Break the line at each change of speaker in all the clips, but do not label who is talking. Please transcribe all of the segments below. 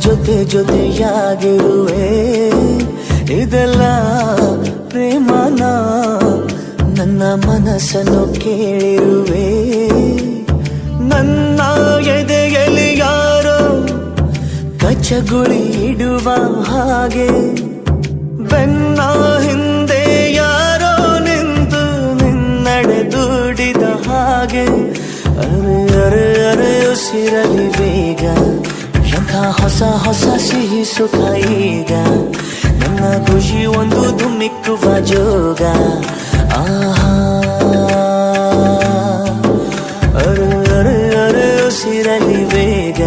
ಜೊತೆ ಜೊತೆಯಾಗಿರುವೆ. ಇದೆಲ್ಲ ಪ್ರೇಮನ ನನ್ನ ಮನಸ್ಸನ್ನು ಕೇಳಿರುವೆ. ನನ್ನ ಎದೆಯಲ್ಲಿ ಯಾರೋ ಕಚ್ಚಗುಳಿ ಇಡುವ ಹಾಗೆ, ಬೆನ್ನ ಹಿಂದೆ ಯಾರೋ ನಿಂತು ನಿನ್ನಡೆ ದುಡಿದ ಹಾಗೆ. ಅರೆ ಅರೆ ಅರೆ ಉಸಿರಲಿ ಬೇಗ, ಎಂಥ ಹೊಸ ಹೊಸ ಸಿಹಿ ಸುಖ ಈಗ. ನನ್ನ ಖುಷಿ ಒಂದು ಧುಮ್ಮಿಕ್ಕುವ ಜೋಗ. ಆಹಾ ಅರೆ ಅರೆ ಅರೆ ಉಸಿರಲಿ ಬೇಗ,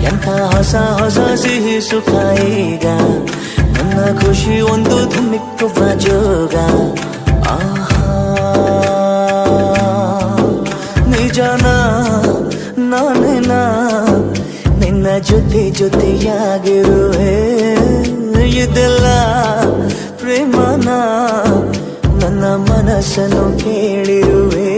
ಎಂಥ ಹೊಸ ಹೊಸ ಸಿಹಿ ಸುಖ ಈಗ. ನನ್ನ ಖುಷಿ ಒಂದು ಧುಮ್ಮಿಕ್ಕುವ ಜೋಗ. ಆಹಾ ನಿಜನ ನಾನೇನ ನಿನ್ನ ಜೊತೆ ಜೊತೆಯಾಗಿರುವೆ. ಇದೆಲ್ಲ ಪ್ರೇಮನ ನನ್ನ ಮನಸ್ಸನ್ನು ಕೇಳಿರುವೆ.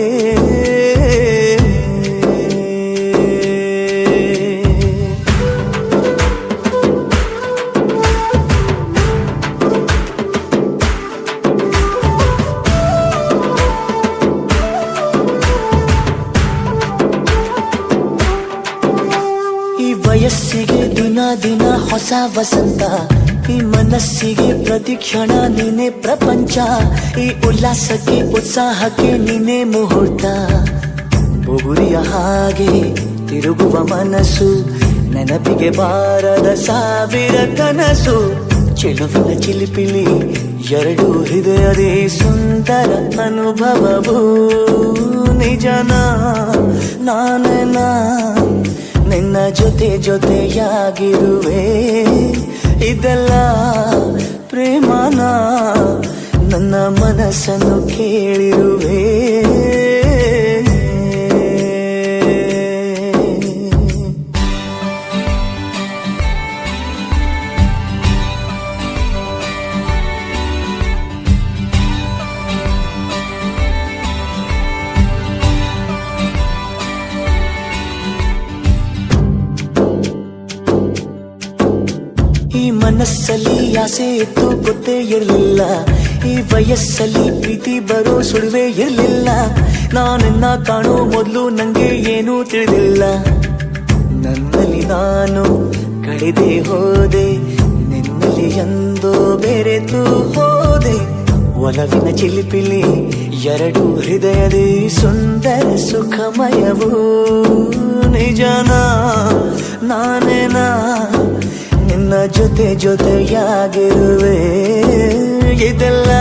ವಯಸ್ಸಿಗೆ ದಿನ ದಿನ ಹೊಸ ವಸಂತ, ಈ ಮನಸ್ಸಿಗೆ ಪ್ರತಿಕ್ಷಣ ನೀನೆ ಪ್ರಪಂಚ. ಈ ಉಲ್ಲಾಸಕ್ಕೆ ಉತ್ಸಾಹಕ್ಕೆ ನೀನೆ ಮುಹೂರ್ತ. ಬುಗುರಿಯ ಹಾಗೆ ತಿರುಗುವ ಮನಸ್ಸು, ನೆನಪಿಗೆ ಬಾರದ ಸಾವಿರ ಕನಸು. ಚೆಲುವಿನ ಚಿಲಿಪಿಲಿ ಎರಡು ಹೃದಯದೇ ಸುಂದರ ಅನುಭವವು. ನಿಜನ ನಾನೇನ ನಿನ್ನ ಜೊತೆ ಜೊತೆಯಾಗಿರುವೆ. ಇದೆಲ್ಲ ಪ್ರೇಮನ ನನ್ನ ಮನಸ್ಸನ್ನು ಕೇಳಿರುವೆ. ಈ ಮನಸ್ಸಲ್ಲಿ ಆಸೆ ಇತ್ತು ಗೊತ್ತೇ ಇರಲಿಲ್ಲ. ಈ ವಯಸ್ಸಲ್ಲಿ ಪ್ರೀತಿ ಬರೋ ಸುಳಿವೇ ಇರಲಿಲ್ಲ. ನಾನನ್ನ ಕಾಣೋ ಮೊದಲು ನಂಗೆ ಏನೂ ತಿಳಿದಿಲ್ಲ. ನನ್ನಲ್ಲಿ ನಾನು ಕಳೆದೇ ಹೋದೆ, ನಿನ್ನಲ್ಲಿ ಎಂದೋ ಬೆರೆತು ಹೋದೆ. ಒಲವಿನ ಚಿಲಿಪಿಲಿ ಎರಡು ಹೃದಯದೇ ಸುಂದರ ಸುಖಮಯವು. ನಿಜನ ನಾನೇನ ನಿನ್ನ ಜೊತೆ ಜೊತೆಯಾಗಿರುವೆ. ಇದೆಲ್ಲ